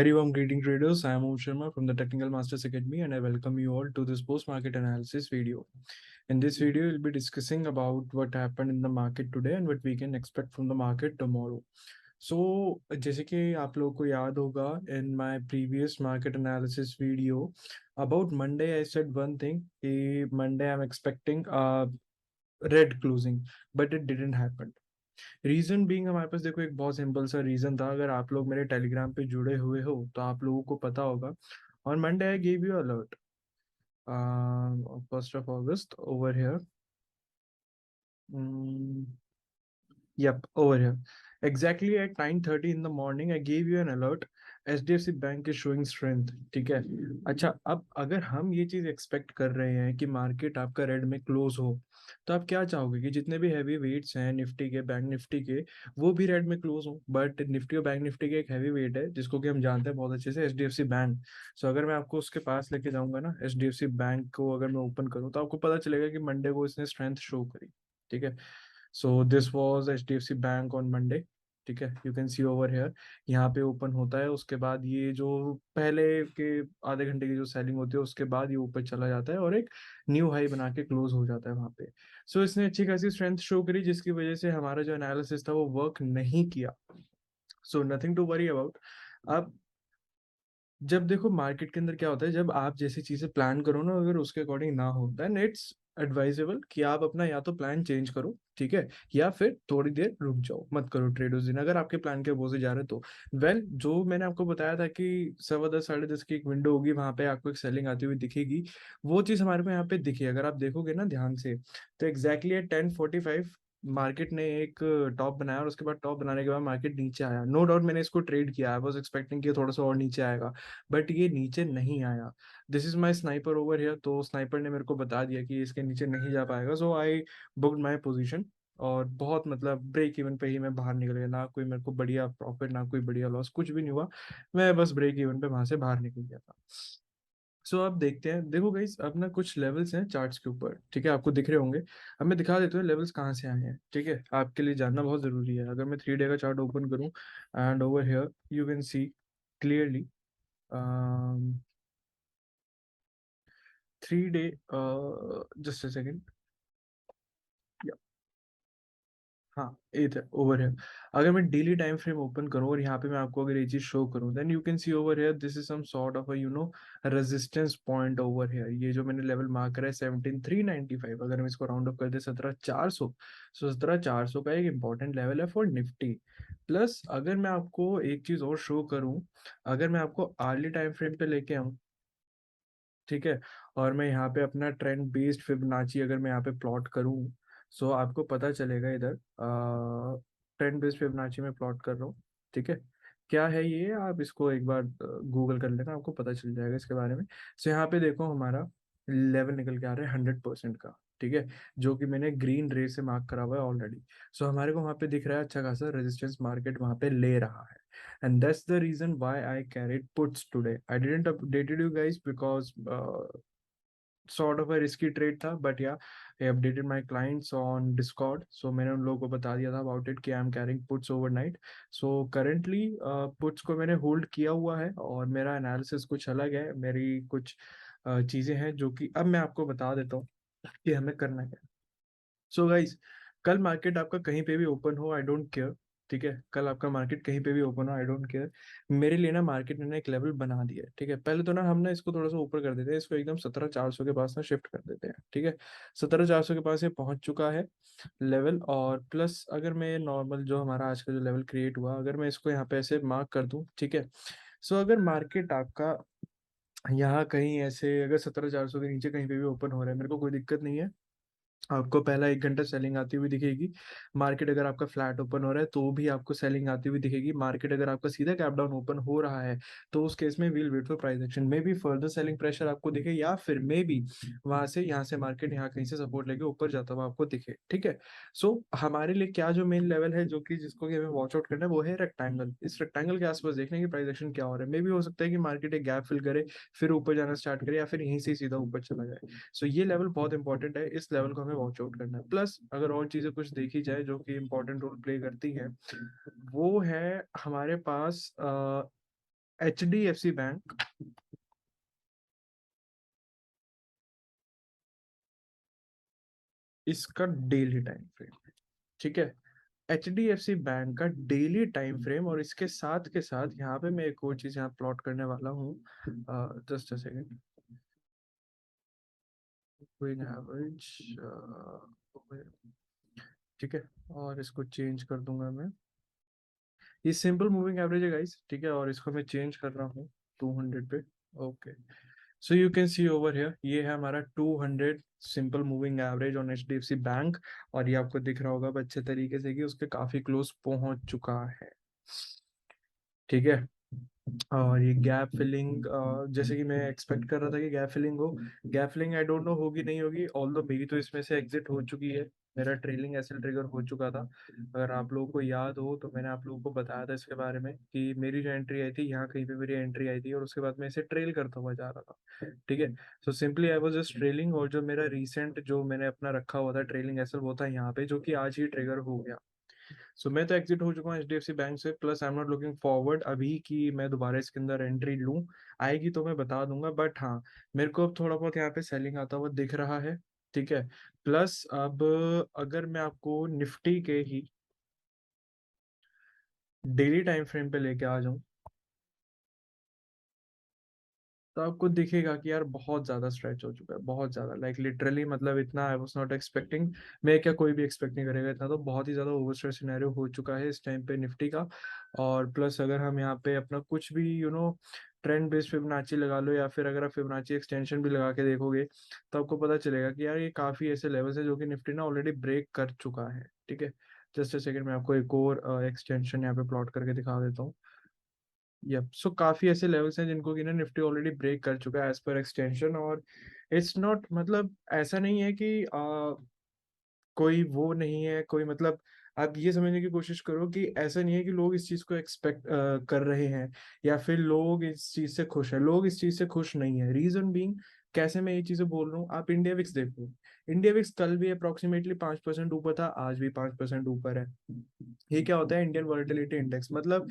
Very warm greeting traders. I am Om Sharma from the Technical Masters Academy and I welcome you all to this post-market analysis video. In this video, we'll be discussing about what happened in the market today and what we can expect from the market tomorrow. So, जैसे कि आप लोगों को याद होगा, in my previous market analysis video about Monday, I said one thing. Monday I'm expecting a red closing, but it didn't happen. Reason being हमारे पास देखो एक बहुत सिंपल सा रीजन था। अगर आप लोग मेरे टेलीग्राम पे जुड़े हुए हो तो आप लोगों को पता होगा on Monday I give you alert 1st of August over here. Yep, over here. Exactly at 9:30 in the morning, I gave you an alert. HDFC bank is showing strength. ठीक है। अच्छा, अब अगर हम ये चीज एक्सपेक्ट कर रहे हैं कि मार्केट आपका रेड में क्लोज हो, तो आप क्या चाहोगे कि जितने भी हैवी वेट्स हैं निफ्टी के, बैंक निफ्टी के, वो भी रेड में क्लोज हो। बट निफ्टी और बैंक निफ्टी के एक हैवी वेट है जिसको कि हम जानते हैं बहुत अच्छे से, HDFC बैंक। सो अगर मैं आपको उसके पास लेके जाऊंगा ना, HDFC बैंक को अगर मैं ओपन करूँ तो आपको पता चलेगा कि मंडे को इसने स्ट्रेंथ शो करी। ठीक है। So this was HDFC bank on Monday. ठीक है, you can see over here. यहाँ पे ओपन होता है, उसके बाद ये जो पहले के आधे घंटे की जो सेलिंग होती है उसके बाद ये ऊपर चला जाता है और एक न्यू हाई बना के क्लोज हो जाता है वहां पे। सो इसने अच्छी खासी स्ट्रेंथ शो करी जिसकी वजह से हमारा जो एनालिसिस था वो वर्क नहीं किया। So nothing to worry about. अब जब देखो मार्केट के अंदर क्या होता है, जब आप जैसी चीजें प्लान करो ना, अगर उसके अकॉर्डिंग ना हो देन इट्स एडवाइजेबल कि आप अपना या तो प्लान चेंज करो, ठीक है, या फिर थोड़ी देर रुक जाओ, मत करो ट्रेड उस दिन अगर आपके प्लान के अपोजिट जा रहे तो। जो मैंने आपको बताया था कि 10:15 10:30 की एक विंडो होगी, वहां पे आपको एक सेलिंग आती हुई दिखेगी। वो चीज हमारे को यहाँ पे दिखी। अगर आप देखोगे ना ध्यान से तो एग्जैक्टली एट 10:45 मार्केट ने एक टॉप बनाया और उसके बाद टॉप बनाने के बाद मार्केट नीचे आया। नो डाउट मैंने इसको ट्रेड किया, आई वाज एक्सपेक्टिंग कि थोड़ा सा और नीचे आएगा, बट ये नीचे नहीं आया। This is my sniper over here. तो स्नाइपर ने मेरे को बता दिया कि इसके नीचे नहीं जा पाएगा। सो आई बुक्ड माई पोजीशन और बहुत मतलब ब्रेक इवन पे ही मैं बाहर निकल गया। ना कोई मेरे को बढ़िया प्रॉफिट, ना कोई बढ़िया लॉस, कुछ भी नहीं हुआ। मैं बस ब्रेक इवन पे वहां से बाहर निकल गया था। सो अब देखते हैं। देखो गाइस, अब ना कुछ लेवल्स हैं चार्ट्स के ऊपर, ठीक है, आपको दिख रहे होंगे। अब मैं दिखा देता हूँ लेवल्स कहाँ से आए हैं। ठीक है, आपके लिए जानना बहुत जरूरी है। अगर मैं 3 डे का चार्ट ओपन करूँ and over here you can see clearly 3 day, just a second. हाँ, एथ है ओवर है। अगर मैं डेली टाइम फ्रेम ओपन करूँ और यहाँ पे मैं आपको अगर ये चीज शो करूँ then you can see over here this is some sort of a resistance point over here. ये जो मैंने लेवल मार्क करा है 17,395, अगर हम इसको राउंड अप कर दे 17,400, सो 17,400 का एक इंपॉर्टेंट लेवल है फॉर निफ्टी। प्लस अगर मैं आपको एक चीज और शो करूँ, अगर मैं आपको आर्ली टाइम फ्रेम पे लेके आऊँ, ठीक है, और मैं यहाँ पे अपना ट्रेंड बेस्ड फिबोनाची अगर मैं यहाँ पे प्लॉट करूँ, सो आपको पता चलेगा इधर ट्रेंड बेस्ड फिबोनाची में प्लॉट कर रहा हूँ। ठीक है, क्या है ये, आप इसको एक बार गूगल कर लेना, आपको पता चल जाएगा इसके बारे में। सो यहाँ पे देखो हमारा लेवल निकल के आ रहा है 100% का। ठीक है, जो कि मैंने ग्रीन रे से मार्क करा हुआ है ऑलरेडी। सो हमारे को वहाँ पे दिख रहा है अच्छा खासा रेजिस्टेंस मार्केट वहाँ पे ले रहा है। And that's the reason why I carried puts today. I didn't updated you guys because sort of a risky trade था, but yeah, I updated my clients on Discord. So मैंने उन लोगों को बता दिया था about it कि I'm carrying puts overnight. So currently puts को मैंने hold किया हुआ है और मेरा analysis कुछ अलग है। मेरी कुछ चीजें हैं जो कि अब मैं आपको बता देता हूँ कि हमें करना क्या है। सो गाइज, कल मार्केट आपका कहीं पे भी ओपन हो, आई डोंट केयर। ठीक है, कल आपका मार्केट कहीं पे भी ओपन हो, आई डोंट केयर। मेरे लिए ना मार्केट ने ना एक लेवल बना दिया है। ठीक है, पहले तो ना हम ना इसको थोड़ा सा ऊपर कर देते हैं, इसको एकदम 17,400 के पास ना शिफ्ट कर देते हैं। ठीक है, 17,400 के पास ये पहुंच चुका है लेवल। और प्लस अगर मैं नॉर्मल जो हमारा आज का जो लेवल क्रिएट हुआ, अगर मैं इसको यहाँ पे ऐसे मार्क कर दूं, ठीक है, सो अगर मार्केट आपका यहाँ कहीं ऐसे अगर 17,400 के नीचे कहीं पे भी ओपन हो रहा है, मेरे को कोई दिक्कत नहीं है। आपको पहला 1 घंटा सेलिंग आती हुई दिखेगी। मार्केट अगर आपका फ्लैट ओपन हो रहा है तो भी आपको सेलिंग आती हुई दिखेगी। मार्केट अगर आपका सीधा कैप डाउन ओपन हो रहा है तो उस केस में we'll wait for price action, maybe further selling pressure आपको दिखे, या फिर मे बी वहां से यहाँ से मार्केट यहाँ कहीं से सपोर्ट लेके ऊपर जाता हुआ आपको दिखे। ठीक है, सो हमारे लिए क्या जो मेन लेवल है जो कि जिसको कि हमें वॉच आउट करना है वो है रेक्टेंगल। इस रेक्टेंगल के आसपास देखने की प्राइस एक्शन क्या हो रहा है। मे भी हो सकता है कि मार्केट एक गैप फिल करे, फिर ऊपर जाना स्टार्ट करे, या फिर यहीं से सीधा ऊपर चला जाए। सो ये लेवल बहुत इंपॉर्टेंट है, इस लेवल को हमें वॉच आउट करना है। प्लस अगर और चीजें कुछ देखी जाए जो कि इंपॉर्टेंट रोल प्ले करती हैं, वो है हमारे पास HDFC बैंक इसका डेली टाइम फ्रेम, ठीक है, HDFC बैंक का डेली टाइम फ्रेम, और इसके साथ यहाँ पे मैं एक और चीज यहाँ प्लॉट करने वाला हूँ, जस्ट अ सेकेंड, एवरेज, ठीक है, और इसको चेंज कर दूंगा मैं, ये सिंपल मूविंग एवरेज है गाइस, ठीक है, और इसको मैं चेंज कर रहा हूँ 200 पे, okay. So you can see over here, ये है हमारा 200 simple moving average on HDFC bank, और ये आपको दिख रहा होगा अब अच्छे तरीके से कि उसके काफी क्लोज पहुंच चुका है, ठीक है। और ये गैप फिलिंग, जैसे कि मैं एक्सपेक्ट कर रहा था कि गैप फिलिंग हो, gap filling I don't know होगी नहीं होगी, ऑल्दो मेरी तो इसमें से एग्जिट हो चुकी है, मेरा ट्रेलिंग एसएल ट्रिगर हो चुका था। अगर आप लोगों को याद हो तो मैंने आप लोगों को बताया था इसके बारे में कि मेरी जो एंट्री आई थी यहाँ कहीं पे मेरी एंट्री आई थी, और उसके बाद मैं इसे ट्रेल करता हुआ जा रहा था, ठीक है। So simply I was just trailing, और जो मेरा रिसेंट जो मैंने अपना रखा हुआ था ट्रेलिंग एसएल वो था यहाँ पे, जो कि आज ही ट्रिगर हो गया। सो मैं तो एग्जिट हो चुका हूँ HDFC बैंक से, plus I am not looking forward अभी कि मैं दोबारा इसके अंदर एंट्री लूँ, आएगी तो मैं बता दूंगा, बट हाँ, मेरे को अब थोड़ा बहुत यहाँ पे सेलिंग आता हुआ दिख रहा है, ठीक है। प्लस अब अगर मैं आपको निफ्टी के ही डेली टाइम फ्रेम पे लेके आ जाऊं, तो आपको दिखेगा कि यार बहुत ज्यादा स्ट्रेच हो चुका है, बहुत ज्यादा, लाइक लिटरली, मतलब इतना आई वाज नॉट एक्सपेक्टिंग, मैं क्या, कोई भी एक्सपेक्ट नहीं करेगा इतना, तो बहुत ही ज्यादा ओवर स्ट्रेच सिनेरियो हो चुका है इस टाइम पे निफ्टी का। और प्लस अगर हम यहाँ पे अपना कुछ भी ट्रेंड बेस्ड फिबोनाची लगा लो, या फिर अगर आप फिबोनाची एक्सटेंशन भी लगा के देखोगे, तो आपको पता चलेगा कि यार ये काफी ऐसे लेवल्स है जो कि निफ्टी ना ऑलरेडी ब्रेक कर चुका है, ठीक है। जस्ट अ सेकंड, मैं आपको एक और एक्सटेंशन यहाँ पे प्लॉट करके दिखा देता हूँ। यप, सो काफी ऐसे लेवल्स हैं जिनको कि ना निफ्टी ऑलरेडी ब्रेक कर चुका है एज पर एक्सटेंशन, और इट्स नॉट, मतलब ऐसा नहीं है कि कोई वो नहीं है, कोई मतलब, आप ये समझने की कोशिश करो कि ऐसा नहीं है कि लोग इस चीज को एक्सपेक्ट कर रहे हैं, या फिर लोग इस चीज से खुश हैं, लोग इस चीज से खुश नहीं है, रीजन बीइंग, कैसे मैं ये चीजें बोल रहा हूँ, आप इंडिया विक्स देखो, इंडिया विक्स कल भी अप्रोक्सीमेटली 5% ऊपर था, आज भी 5% ऊपर है। ये क्या होता है, इंडियन वॉलेटिलिटी इंडेक्स, मतलब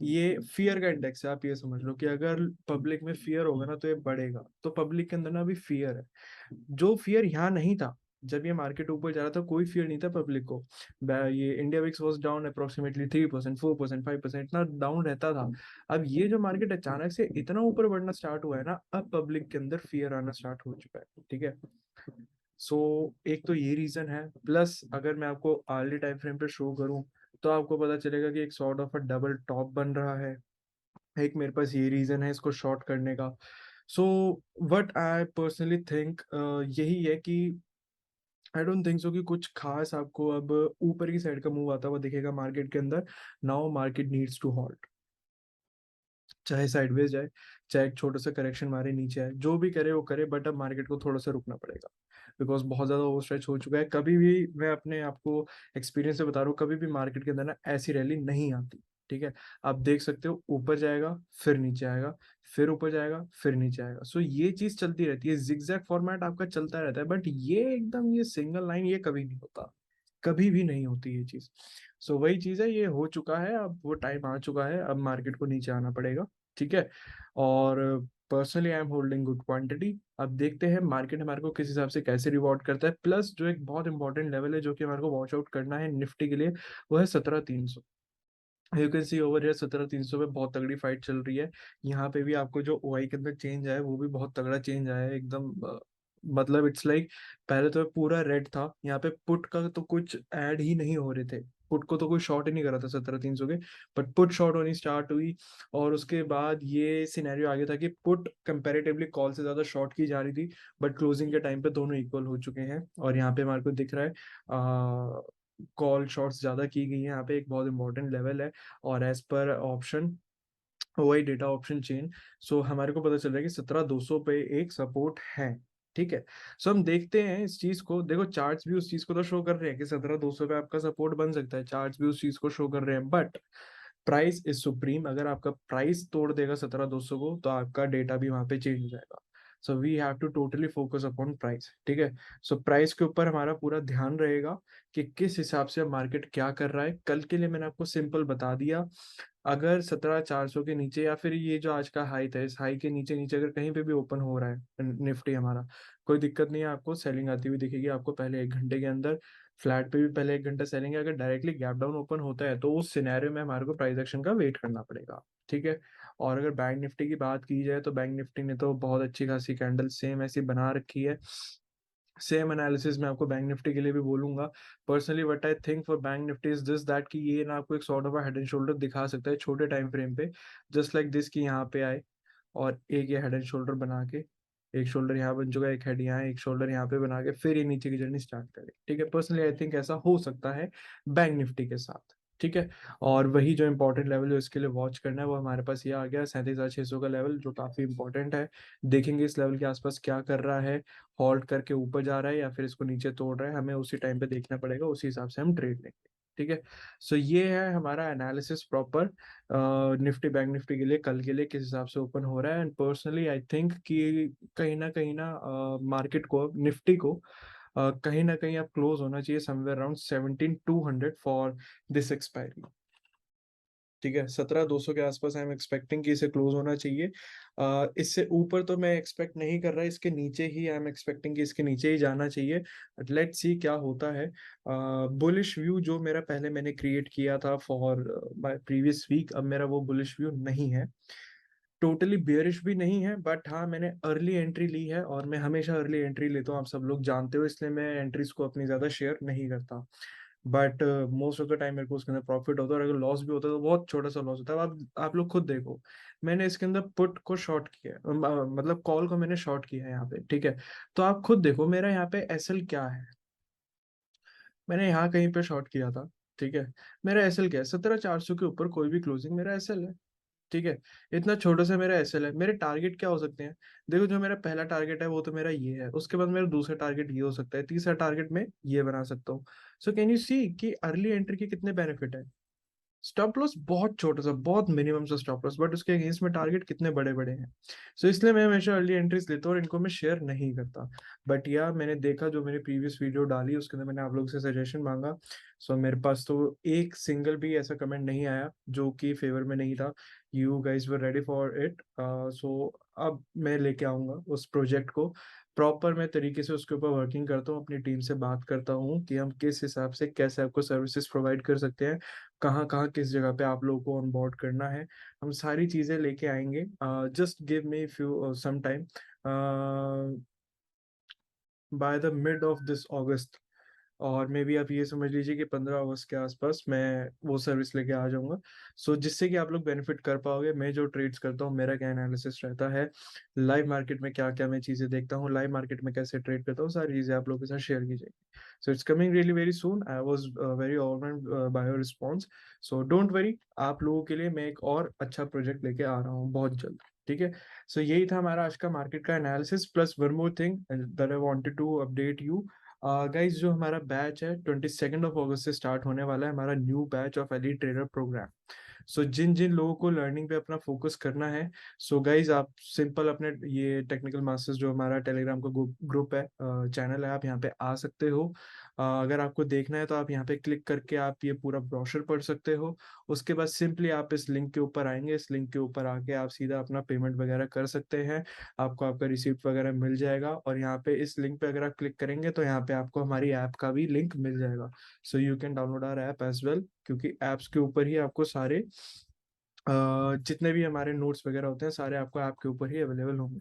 ये फियर का इंडेक्स है, आप ये समझ लो कि अगर पब्लिक में फियर होगा ना तो ये बढ़ेगा, तो पब्लिक के अंदर ना अभी फियर है, जो फियर यहाँ नहीं था, जब ये मार्केट ऊपर जा रहा था कोई फियर नहीं था पब्लिक को, ये India VIX was down approximately 3%, 4%, 5%, इतना डाउन रहता था। अब ये जो मार्केट अचानक से इतना ऊपर बढ़ना स्टार्ट हुआ है ना, अब पब्लिक के अंदर फियर आना स्टार्ट हो चुका है, ठीक है। सो एक तो ये रीजन है, प्लस अगर मैं आपको आर्ली टाइम फ्रेम पे शो करूं, तो आपको पता चलेगा कि एक sort of a double top बन रहा है, एक मेरे पास ये रीजन है इसको शॉर्ट करने का। So what I personally think यही है कि आई डोंट थिंक सो कि कुछ खास आपको अब ऊपर की साइड का मूव आता हुआ दिखेगा मार्केट के अंदर। Now market needs to halt, चाहे साइडवेज जाए, चाहे एक छोटा सा करेक्शन मारे नीचे आए, जो भी करे वो करे, बट अब मार्केट को थोड़ा सा रुकना पड़ेगा, बिकॉज बहुत ज्यादा ओवर स्ट्रेच हो चुका है। कभी भी मैं अपने आपको एक्सपीरियंस से बता रहा हूँ, कभी भी मार्केट के अंदर ना ऐसी रैली नहीं आती, ठीक है। आप देख सकते हो ऊपर जाएगा, फिर नीचे आएगा, फिर ऊपर जाएगा, फिर नीचे आएगा, सो ये चीज चलती रहती है, जिगजैग फॉर्मेट आपका चलता रहता है, बट ये एकदम ये सिंगल लाइन ये कभी नहीं होता, कभी भी नहीं होती ये चीज। सो वही चीज है, ये हो चुका है, अब वो टाइम आ चुका है, अब मार्केट को नीचे आना पड़ेगा, ठीक है। और personally I am holding good quantity, अब देखते हैं मार्केट हमारे को किस हिसाब से कैसे रिवॉर्ड करता है। प्लस जो एक बहुत इंपॉर्टेंट लेवल है जो कि हमारे को वॉच आउट करना है निफ्टी के लिए, वो है 17,300। You can see over here 17,300 पे बहुत तगड़ी फाइट चल रही है। यहाँ पे भी आपको जो ओआई के अंदर चेंज आया है वो भी बहुत तगड़ा चेंज आया है एकदम, मतलब इट्स लाइक, पहले तो पूरा रेड था, यहाँ पे पुट का तो कुछ ऐड ही नहीं हो रहे थे, पुट को तो कोई शॉर्ट ही नहीं करा था 17,300 के, बट पुट शॉर्ट होनी स्टार्ट हुई, और उसके बाद ये सिनेरियो आ गया था कि पुट कंपैरेटिवली कॉल से ज्यादा शॉर्ट की जा रही थी, बट क्लोजिंग के टाइम पे दोनों इक्वल हो चुके हैं, और यहाँ पे हमारे को दिख रहा है कॉल शॉर्ट्स ज्यादा की गई है, यहाँ पे एक बहुत इंपॉर्टेंट लेवल है, और एज पर ऑप्शन वही डेटा ऑप्शन चेन, सो हमारे को पता चल रहा है कि 17,200 पे एक सपोर्ट है, ठीक है। सो हम देखते हैं इस चीज को, देखो चार्ट्स भी उस चीज को तो शो कर रहे हैं कि 17,200 पे आपका सपोर्ट बन सकता है, चार्ट्स भी उस चीज को शो कर रहे हैं, बट प्राइस इज सुप्रीम, अगर आपका प्राइस तोड़ देगा 17,200 को तो आपका डेटा भी वहां पे चेंज हो जाएगा। So we have to totally focus upon price, ठीक है। सो प्राइस के ऊपर हमारा पूरा ध्यान रहेगा कि किस हिसाब से मार्केट क्या कर रहा है। कल के लिए मैंने आपको सिंपल बता दिया, अगर 17,400 के नीचे या फिर ये जो आज का हाई था इस हाई के नीचे नीचे अगर कहीं पे भी ओपन हो रहा है निफ्टी हमारा, कोई दिक्कत नहीं है, आपको सेलिंग आती हुई दिखेगी आपको पहले 1 घंटे के अंदर। फ्लैट पे भी पहले 1 घंटा सेलिंग है, अगर डायरेक्टली गैप डाउन ओपन होता है तो उस सिनेरियो में हमारे को प्राइस एक्शन का वेट करना पड़ेगा, ठीक है। और अगर बैंक निफ्टी की बात की जाए तो बैंक निफ्टी ने तो बहुत अच्छी खासी कैंडल सेम ऐसी बना रखी है। सेम एनालिसिस मैं आपको बैंक निफ्टी के लिए भी बोलूंगा। Personally what I think for bank Nifty is this that कि ये ना आपको एक sort of head and shoulder दिखा सकता है छोटे टाइम फ्रेम पे, जस्ट लाइक दिस कि यहाँ पे आए और एक ये हेड एंड शोल्डर बना के, एक शोल्डर यहाँ बन चुका है, एक हेड यहाँ है, एक शोल्डर यहाँ पे बना के फिर ये नीचे की जर्नी स्टार्ट करे, ठीक है। पर्सनली आई थिंक ऐसा हो सकता है बैंक निफ्टी के साथ, ठीक है। और वही जो इंपॉर्टेंट लेवल जो इसके लिए वॉच करना है वो हमारे पास ये आ गया 37,600 का लेवल, जो काफी इंपॉर्टेंट है। देखेंगे इस लेवल के आसपास क्या कर रहा है, हॉल्ट करके ऊपर जा रहा है या फिर इसको नीचे तोड़ रहा है, हमें उसी टाइम पे देखना पड़ेगा, उसी हिसाब से हम ट्रेड लेंगे, ठीक है। सो ये है हमारा analysis proper Nifty bank Nifty के लिए कल के लिए किस हिसाब से ओपन हो रहा है। एंड पर्सनली आई थिंक कि कहीं ना मार्केट को निफ्टी को कहीं ना कहीं अब क्लोज होना चाहिए somewhere around 17,200 for this expiry, ठीक है। 17,200 के आसपास आई एम एक्सपेक्टिंग कि इसे क्लोज होना चाहिए। इससे ऊपर तो मैं एक्सपेक्ट नहीं कर रहा, इसके नीचे ही आई एम एक्सपेक्टिंग कि इसके नीचे ही जाना चाहिए। लेट्स सी क्या होता है। बुलिश व्यू जो मेरा पहले मैंने क्रिएट किया था फॉर माय प्रीवियस वीक, अब मेरा वो बुलिश व्यू नहीं है, टोटली बेयरिश भी नहीं है, बट हाँ मैंने अर्ली एंट्री ली है और मैं हमेशा अर्ली एंट्री लेता हूँ, आप सब लोग जानते हो, इसलिए मैं एंट्रीज को अपनी ज्यादा शेयर नहीं करता। But most of the time मेरे को उसके अंदर प्रॉफिट होता है, और अगर लॉस भी होता है तो बहुत छोटा सा लॉस होता है। अब आप लोग खुद देखो, मैंने इसके अंदर पुट को शॉर्ट किया है, मतलब कॉल को मैंने शॉर्ट किया है यहाँ पे, ठीक है। तो आप खुद देखो मेरा यहाँ पे एसएल क्या है, मैंने यहाँ कहीं पे शॉर्ट किया था, ठीक है। मेरा एसएल क्या है, 17,400 के ऊपर कोई भी क्लोजिंग मेरा एसएल है, ठीक है। इतना छोटा सा मेरा एसएल है। मेरे टारगेट क्या हो सकते हैं, देखो जो मेरा पहला टारगेट है वो तो मेरा ये है, उसके बाद मेरा दूसरा टारगेट ये हो सकता है, तीसरा टारगेट में ये बना सकता हूँ। सो कैन यू सी कि अर्ली एंट्री के कितने बेनिफिट है। स्टॉप लॉस बहुत छोटा सा, बहुत मिनिमम सा स्टॉप लॉस, बट उसके अगेंस्ट में टारगेट कितने बड़े बड़े हैं। सो इसलिए मैं हमेशा अर्ली एंट्रीज लेता हूँ और इनको मैं शेयर नहीं करता। बट या मैंने देखा जो मैंने प्रीवियस वीडियो डाली उसके अंदर मैंने आप लोगों से सजेशन मांगा। सो मेरे पास तो एक सिंगल भी ऐसा कमेंट नहीं आया जो कि फेवर में नहीं था। You guys were ready for it. So अब मैं लेके आऊंगा उस प्रोजेक्ट को प्रॉपर, मैं तरीके से उसके ऊपर वर्किंग करता हूँ, अपनी टीम से बात करता हूँ कि हम किस हिसाब से कैसे आपको सर्विसेज प्रोवाइड कर सकते हैं, कहाँ कहाँ किस जगह पे आप लोगों को ऑन बोर्ड करना है, हम सारी चीजें लेके आएंगे। Just give me few some time, by the mid of this August, और मे बी आप ये समझ लीजिए कि 15 अगस्त के आसपास मैं वो सर्विस लेके आ जाऊंगा। सो जिससे कि आप लोग बेनिफिट कर पाओगे। मैं जो ट्रेड्स करता हूँ, मेरा क्या एनालिसिस रहता है, लाइव मार्केट में क्या क्या मैं चीजें देखता हूँ, लाइव मार्केट में कैसे ट्रेड करता हूँ, सारी चीजें आप लोगों के साथ शेयर की जाएगी। So it's coming really very soon, I was very overwhelmed by your response. So don't worry, आप लोगों के लिए मैं एक और अच्छा प्रोजेक्ट लेके आ रहा हूँ बहुत जल्द, ठीक है। सो यही था हमारा आज का मार्केट का analysis, plus one more thing that I wanted to update you guys, जो हमारा बैच है 22 अगस्त से स्टार्ट होने वाला है, हमारा न्यू बैच ऑफ एली ट्रेडर प्रोग्राम। सो जिन जिन लोगों को लर्निंग पे अपना फोकस करना है, सो गाइज आप सिंपल अपने ये टेक्निकल मास्टर्स जो हमारा टेलीग्राम का ग्रुप है, चैनल है, आप यहाँ पे आ सकते हो। अगर आपको देखना है तो आप यहाँ पे क्लिक करके आप ये पूरा ब्रोशर पढ़ सकते हो। उसके बाद सिंपली आप इस लिंक के ऊपर आएंगे, इस लिंक के ऊपर आके आप सीधा अपना पेमेंट वगैरह कर सकते हैं, आपको आपका रिसीप्ट वगैरह मिल जाएगा। और यहाँ पे इस लिंक पे अगर आप क्लिक करेंगे तो यहाँ पे आपको हमारी ऐप का भी लिंक मिल जाएगा। So you can download our app as well, क्योंकि ऐप्स के ऊपर ही आपको सारे जितने भी हमारे नोट्स वगैरह होते हैं सारे आपको ऐप के ऊपर ही अवेलेबल होंगे।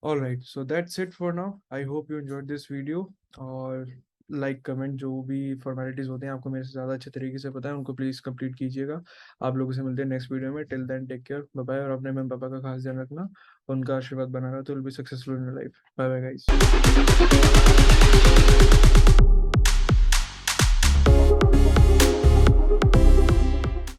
All right, so that's it for now, I hope you enjoyed this video. और लाइक कमेंट जो भी फॉर्मेलिटीज होते हैं आपको मेरे से ज़्यादा अच्छे तरीके से पता है, उनको प्लीज़ कंप्लीट कीजिएगा। आप लोगों से मिलते हैं नेक्स्ट वीडियो में, till then take care, bye bye. और अपने मम्मी पापा का खास ध्यान रखना, उनका आशीर्वाद बना रहा तो will be successful in life. Bye bye guys.